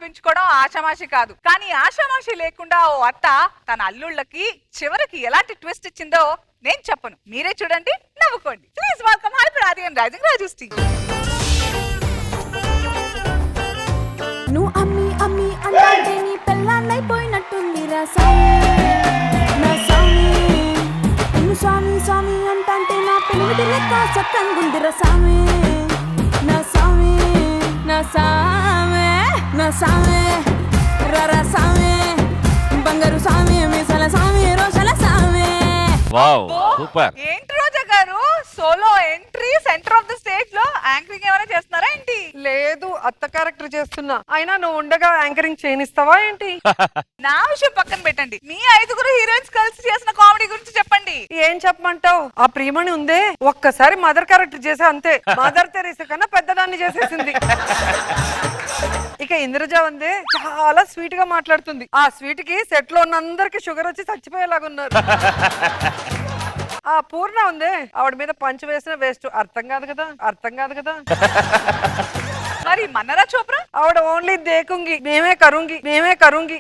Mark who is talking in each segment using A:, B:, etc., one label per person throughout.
A: అనిపించుకోవడం ఆషామాషి కాదు. కానీ ఆషామాషి లేకుండా ఓ అత్త తన అల్లుళ్ళకి చివరికి ఎలాంటి ట్విస్ట్ ఇచ్చిందో నేను చెప్పను, మీరే చూడండి, నవ్వుకోండి. Please welcome hyper and rising Rajushri.
B: నువ్వు అమ్మి అమ్మి అంటే నీ పెళ్ళాన్నైపోయినట్టుంది రా సామి, నా సామి. నువ్వు స్వామి స్వామి అంటే నా పెళ్ళిటి లెక్క చక్కంగుంది రా సామి, నా సామి, నా సామే, నా సామే, రా సామే, బంగారు సామి, మీసాల సామి, రోషాల సామి.
C: Wow super.
A: ఏంటి రోజా గారు solo entry centre of the stage లో యాంకరింగ్ ఏమైనా చేస్తున్నారా ఏంటి?
D: లేదు, అత్త క్యారెక్టర్ చేస్తున్నా. అయినా నువ్వు ఉండగా యాంకరింగ్ చేయనిస్తావా ఏంటి?
A: నా విషయం పక్కన పెట్టండి, మీ 5 హీరోయిన్స్ కలిసి చేసిన కామెడీ గురించి చెప్పండి.
D: ఏం చెప్పమంటావు? ఆ ప్రియమణి ఉందే, ఒక్కసారి మదర్ క్యారెక్టర్ చేసా అంతే. మదర్ తెరీసా కన్నా పెద్దదాన్ని చేసేసింది. ఇక ఇంద్రజ ఉందే, చాలా స్వీట్ గా మాట్లాడుతుంది. ఆ స్వీట్ కి సెట్ లో ఉన్న అందరికి షుగర్ వచ్చి చచ్చిపోయేలాగున్నారు. ఆ పూర్ణ ఉందే, ఆవిడ మీద పంచ్ వేసిన వేస్ట్. అర్థం కాదు కదా, అర్థం కాదు కదా.
A: మరి మన్నరా చోప్రా?
D: ఆవిడ ఓన్లీ దేకుంగి, మేమే కరుంగి, మేమే కరుంగి.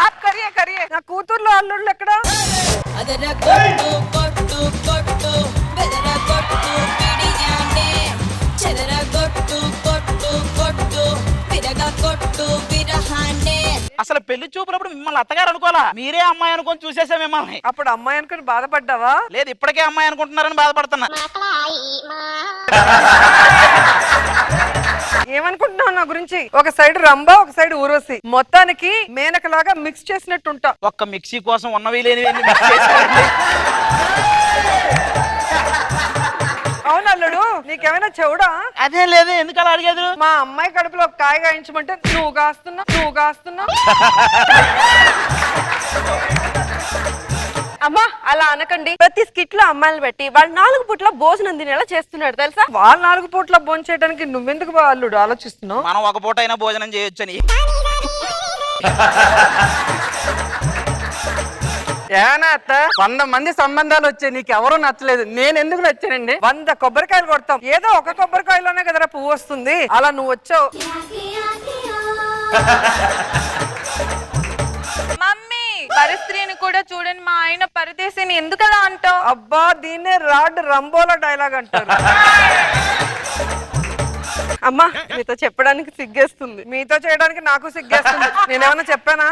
A: ఆప్ కరియే కరియే.
D: నా కూతుర్లో అల్లుళ్ళు ఎక్కడా?
E: అసలు పెళ్లి చూపునప్పుడు మిమ్మల్ని అత్తగారు అనుకోవాలా, మీరే అమ్మాయి అనుకొని చూసేసా మిమ్మల్ని.
D: అప్పుడు అమ్మాయి అనుకుని బాధపడ్డావా?
E: లేదు, ఇప్పటికే అమ్మాయి అనుకుంటున్నారని బాధపడుతున్నా.
D: ఏమనుకుంటున్నావు నా గురించి? ఒక సైడ్ రంభ, ఒక సైడ్ ఊర్వశి, మొత్తానికి మేనకలాగా మిక్స్ చేసినట్టుంటా.
E: ఒక్క మిక్సీ కోసం ఉన్నవి లేనివి మిక్స్ చేసి.
D: అవును అల్లుడు, నీకేమైనా చెవుడా?
E: అదే లేదు, ఎందుకు అలా అడిగేది?
D: మా అమ్మాయి కడుపులో ఒక కాయ గాయించమంటే నువ్వు కాస్తున్నా, నువ్వు కాస్తున్నా.
F: అమ్మా అలా అనకండి. ప్రతి స్కిట్ లో అమ్మాయిలు పెట్టి వాళ్ళు 4 పూట్ల భోజనం తినేలా చేస్తున్నాడు తెలుసా?
D: వాళ్ళు 4 పూట్ల భోజనం చేయడానికి నువ్వెందుకు అల్లుడు ఆలోచిస్తున్నావు?
E: మనం ఒక పూట అయినా భోజనం చేయొచ్చని.
G: ఏనా అత్త, 100 మంది సంబంధాలు వచ్చాయి, నీకు ఎవరు నచ్చలేదు, నేను ఎందుకు నచ్చానండి?
D: 100 కొబ్బరికాయలు కొడతాం, ఏదో ఒక కొబ్బరికాయలోనే కదరా పువ్వు వస్తుంది. అలా నువ్వు వచ్చావు.
F: మమ్మీ పరిస్త్రీని కూడా చూడండి, మా ఆయన పరదేశిని ఎందుకు అలా అంటావు?
D: అబ్బా, దీన్నే రాడ్ రంబోలా డైలాగ్ అంటారు.
F: అమ్మా మీతో చెప్పడానికి సిగ్గేస్తుంది.
D: మీతో చేయడానికి నాకు సిగ్గేస్తుంది. నేనేమన్నా చెప్పానా?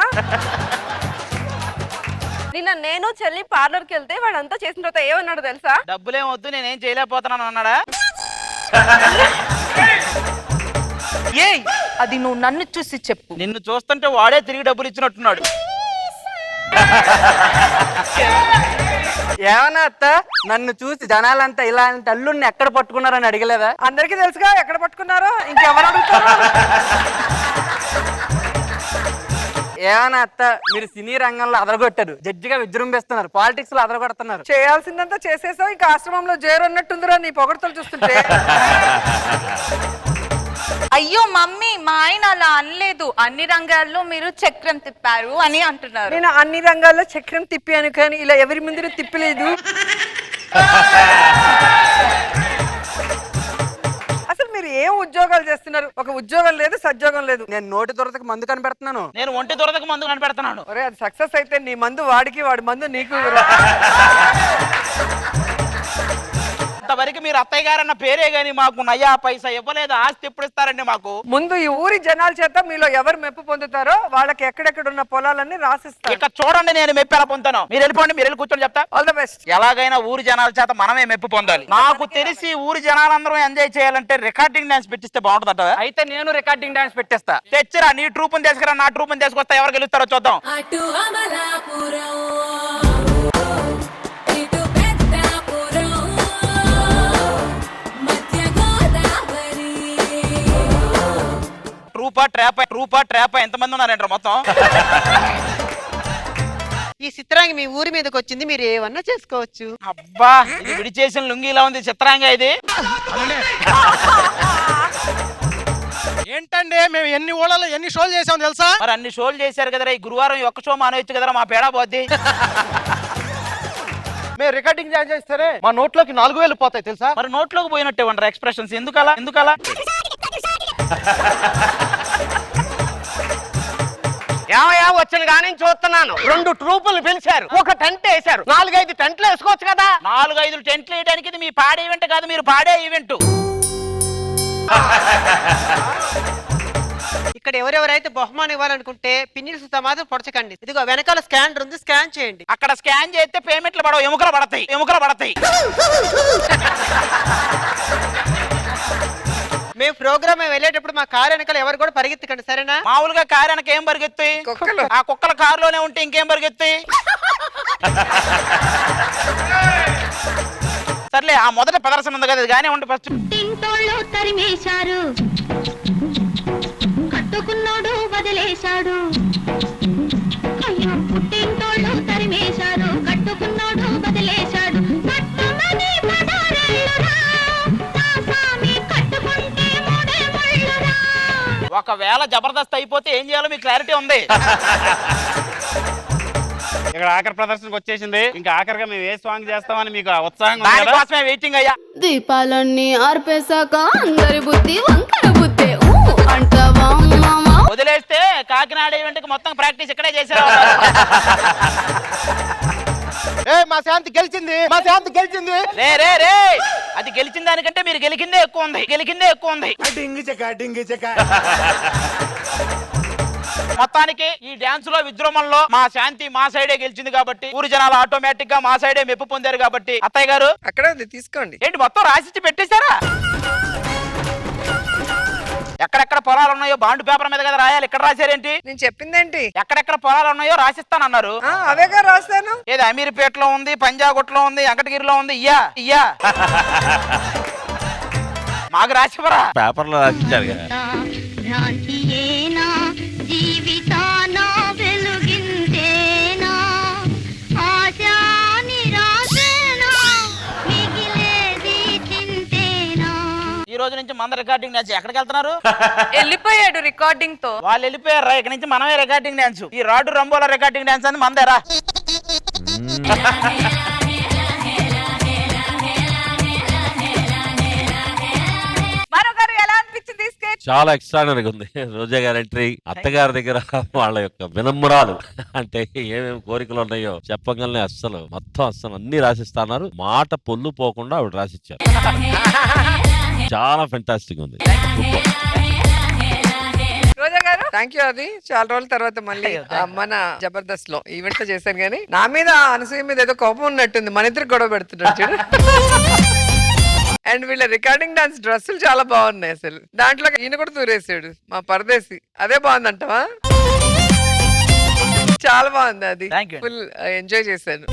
F: నిన్న నేను చెల్లి పార్లర్ కి వెళ్తే వాడంతా చేసిన తర్వాత ఏమన్నాడు తెలుసా?
E: డబ్బులేం వద్దు, నేనేం చేయలేకపోతున్నాను అన్నాడా?
F: ఏయ్ అది నువ్వు నన్ను చూసి చెప్పు.
E: నిన్ను చూస్తుంటే వాడే తిరిగి డబ్బులు ఇచ్చినట్టున్నాడు.
G: ఏమన్నా అత్త, నన్ను చూసి జనాలంతా ఇలాంటి అల్లుడిని ఎక్కడ పట్టుకున్నారని అడగలేదా?
D: అందరికీ తెలుసుగా ఎక్కడ పట్టుకున్నారో, ఇంకెవరు అడుగుతారు?
G: ఏమన్నా అత్త, మీరు సినీ రంగంలో అదరగొట్టారు, జడ్జిగా విజృంభిస్తున్నారు, పాలిటిక్స్ లో అదరగొడుతున్నారు.
D: చేయాల్సిందంతా చేసేసావు, ఇంకా ఆశ్రమంలో చేరున్నట్టుందిరా నీ పొగడతలు చూస్తుంటే.
F: అయ్యో మమ్మీ, మా ఆయన అలా అనలేదు. అన్ని రంగాల్లో మీరు చక్రం తిప్పారు అని అంటున్నారు.
D: నేను అన్ని రంగాల్లో చక్రం తిప్పాను, కానీ ఇలా ఎవరి ముందు తిప్పలేదు. అసలు మీరు ఏం ఉద్యోగాలు చేస్తున్నారు? ఒక ఉద్యోగం లేదు, సద్యోగం లేదు.
G: నేను నోటి దొరతకు మందు కనిపెడుతున్నాను.
E: నేను ఒంటి దొరదకు మందు కనిపెడుతున్నాను.
D: ఒరే, అది సక్సెస్ అయితే నీ మందు వాడికి, వాడి మందు నీకు.
E: ఇంతవరకు మీరు అత్తయ్య గారు అన్న పేరే గానీ మాకు నయ్యా పైసా ఇవ్వలేదు. ఆస్తి ఎప్పుడు ఇస్తారండి మాకు?
D: ముందు ఈ ఊరి జనాల చేత మీలో ఎవరు మెప్పు పొందుతారో వాళ్ళకి ఎక్కడెక్కడ ఉన్న పొలాలన్నీ రాసిస్తారు.
E: ఇక చూడండి, నేను మెప్పు ఎలా పొందుతాను. మీరు వెళ్ళిపోండి, మీరు వెళ్ళి కూర్చొని చెప్తా.
D: All the best.
E: ఎలాగైనా ఊరి జనాల చేత మనమే మెప్పు పొందాలి. నాకు తెలిసి ఊరి జనాలందరూ ఎంజాయ్ చేయాలంటే రికార్డింగ్ డాన్స్ పెట్టిస్తే బాగుంటుందట.
G: అయితే నేను రికార్డింగ్ డాన్స్ పెట్టేస్తా.
E: తెచ్చిరా, నీ ట్రూపుని తీసుకురా, నా ట్రూపుని తీసుకొస్తా. ఎవరు గెలుస్తారో చూద్దాం. ట్రూపా ట్రాపా ఎంతమంది ఉన్నారంటారు మొత్తం?
H: ఈ చిత్రాంగి మీ ఊరి మీదకి వచ్చింది, మీరు ఏమన్నా చేసుకోవచ్చు.
E: అబ్బా, ఇది విడిచేసిన లుంగిలా ఉంది చిత్రాంగా ఇది.
I: ఏంటంటే మేము ఎన్ని ఊళ్ళలో ఎన్ని షోలు చేసాం తెలుసా?
E: మరి అన్ని షోలు చేశారు కదరా, ఈ గురువారం ఈ ఒక్క షో మానేయచ్చు కదరా, మా పేడా పోద్ది.
I: మేము రికార్డింగ్ డాన్స్ చేస్తారే మా నోట్లోకి 4000 పోతాయి తెలుసా?
E: మరి నోట్లోకి పోయినట్టే ఉండరు ఎక్స్ప్రెషన్స్. ఎందుకలా?
H: ఏమయ్యా వచ్చిన కానీ చూస్తున్నాను 2 ట్రూపులు పిలిచారు, ఒక టెంట్ వేశారు, 4-5 టెంట్లు వేసుకోవచ్చు కదా.
E: 4-5 టెంట్లు వేయడానికి ఇది మీ పాడే ఈవెంట్ కాదు, మీరు పాడే ఈవెంట్.
H: ఇక్కడ ఎవరెవరైతే బహుమానం ఇవ్వాలనుకుంటే పిన్నిల సుతా మాత్రం పొడచకండి. ఇదిగో వెనకాల స్కానర్ ఉంది, స్కాన్ చేయండి.
E: అక్కడ స్కాన్ చేస్తే పేమెంట్లు పడవు, ఎముకలు పడతాయి, ఎముకలు పడతాయి.
H: మేము ప్రోగ్రామ్ వెళ్ళేటప్పుడు మా కారు వెనకాల ఎవరు కూడా పరిగెత్తకండి, సరేనా?
E: మామూలుగా కారు వెనక ఏం పరిగెత్తాయి?
D: కుక్కలు.
E: ఆ కుక్కల కారులోనే ఉంటే ఇంకేం పరిగెత్తాయి? సర్లే, ఆ మొదటి ప్రదర్శన ఉంది కదా, గానే ఉండి ఫస్ట్.
B: తింటోళ్ళు తరిమేశారు, కట్టుకున్నోడు వదిలేశాడు. అయ్యో పుట్టింటోళ్ళు తరిమేశారు, కట్టుకున్నోడు వదిలేశాడు. పట్టుమని పదారెళ్ళురా, నా స్వామి కట్టుకుంటే మూడే ముళ్ళురా.
E: ఒకవేళ జబర్దస్త్ అయిపోతే ఏం చేయాలో మీకు క్లారిటీ ఉంది.
G: ఇక్కడ ఆఖరి ప్రదర్శనకు వచ్చేసింది. ఇంకా ఆఖరిగా మేము ఏ సాంగ్ చేస్తామని మీకు ఉత్సాహంగా ఉంది కదా?
E: దానికోసమే వెయిటింగ్ అయ్యా.
B: దీపాలన్నీ ఆర్పేశాక అందరి బుద్ధి వంకర బుద్ధి అంటావా మామా?
E: వదిలేస్తే కాకినాడ ఈవెంట్ కి మొత్తం ప్రాక్టీస్ ఇక్కడే చేశారు.
I: ఏ మా శాంతి గెలిచింది, మా శాంతి గెలిచింది.
E: రే రే రే, అది గెలిచిన దానికంటే మీరు గెలికిందే ఎక్కువ ఉంది, గెలికిందే ఎక్కువ ఉంది. మొత్తానికి ఈ డాన్స్ లో విజృంభణలో మా శాంతి మా సైడే గెలిచింది కాబట్టి ఊరి జనాలు ఆటోమేటిక్ గా మా సైడే మెప్పు పొందారు కాబట్టి అత్తయ్య గారు
D: అక్కడే ఉంది, తీసుకోండి.
E: ఏంటి మొత్తం రాసిచ్చి పెట్టేశారా? ఎక్కడెక్కడ పొలాలు ఉన్నాయో బాండ్ పేపర్ మీద కదా రాయాలి, ఇక్కడ రాశారేంటి?
D: నేను చెప్పిందేంటి?
E: ఎక్కడెక్కడ పొలాలు ఉన్నాయో రాసిస్తానన్నారు.
D: అవేగా రాస్తాను.
E: ఏది అమీర్పేటలో ఉంది, పంజాగుట్లో ఉంది, వెంకటగిరిలో ఉంది. ఇయ్యా మాకు రాసివరా?
C: పేపర్లో రాసిచ్చారు కదా.
B: భ్రాంతియేనా జీవితాన వెలుగిందేనా, ఆశా నిరాశేనా మిగిలేది చింతేనా.
E: ఈ రోజు నుంచి మన రికార్డింగ్ డాన్స్. ఎక్కడికి వెళ్తున్నారు?
F: వెళ్ళిపోయాడు రికార్డింగ్ తో.
E: వాళ్ళు వెళ్ళిపోయారా? ఇక్కడ నుంచి మనమే రికార్డింగ్ డాన్స్. ఈ రాడు రంబోల రికార్డింగ్ డాన్స్ అని మందేరా.
A: మరొకరు ఎలా అనిపించింది ఈ sketch?
C: చాలా ఎక్స్ట్రాడనరీగా ఉంది. రోజా గారి ఎంట్రీ, అత్తగారి దగ్గర వాళ్ళ యొక్క వినమ్రాలు, అంటే ఏమేమి కోరికలు ఉన్నాయో చెప్పగలనే అస్సలు అన్ని రాసిస్తున్నారు. మాట పొల్లు పోకుండా ఆవిడ రాసిచ్చారు. చాలా ఫెంటాస్టిక్ ఉంది.
A: రోజా గారు
D: థ్యాంక్ యూ. అది చాలా రోజుల తర్వాత మళ్ళీ మన జబర్దస్త్ లో ఈవెంట్ లో చేశాను కానీ నా మీద అనసూయ మీద ఏదో కోపం ఉన్నట్టుంది. మన ఇద్దరు గొడవ పెడుతున్నాడు చూడు. అండ్ వీళ్ళ రికార్డింగ్ డాన్స్ డ్రెస్సులు చాలా బాగున్నాయి అసలు. దాంట్లో ఈయన కూడా దూరేసాడు మా పరదేశి. అదే బాగుందంటవా? చాలా బాగుంది అది.
E: Thank you.
D: ఫుల్ ఎంజాయ్ చేశాను.